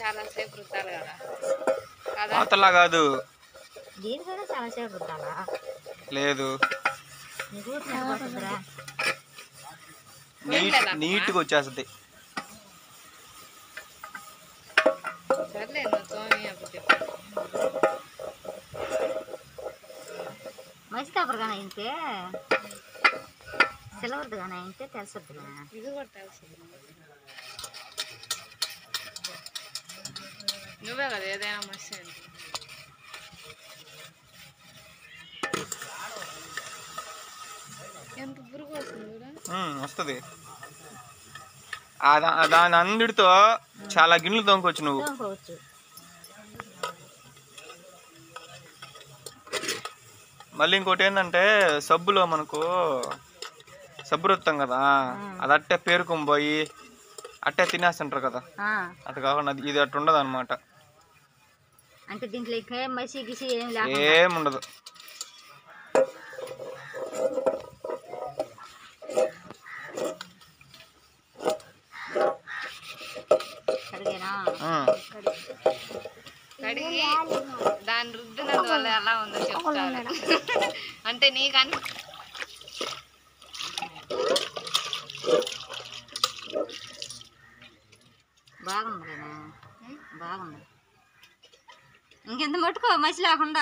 చాలా సేపు రుద్దాలి కదా. పాతలా కాదు, దీనికైనా చాలా సేపు రుద్దాలా? లేదు నీట్గా వచ్చేస్తుంది. సర్లే నువ్వు తోమి అప్పుడు చెప్పు. మంచి పేపర్ కానీ అయితే సిల్వర్ది కానీ అయితే తెలుసుద్ది. ఇది కూడా తెలుసు, నువ్వే కదా ఏదైనా మస్తు అంటే. ఎంత పురుగు వస్తుంది వస్తుంది. దాని అందరితో చాలా గిన్నెలు తోముకోవచ్చు నువ్వు. మళ్ళీ ఇంకోటి ఏంటంటే సబ్బులో మనకు సబ్బు రుత్తాం కదా, అది అట్టే పేరుకొని పోయి అట్టే తినేస్తుంటారు కదా, అది కాకుండా ఇది అట్టు ఉండదు అనమాట. అంటే దీంట్లో మసి గిసి ఏముండదు. కడిగి దాన్ని రుద్దినందువల్ల ఎలా ఉందో చెప్తాను. అంటే నీకని బాగుంది, బాగుంది. ఇంకెంత మట్టుకో మసి లేకుండా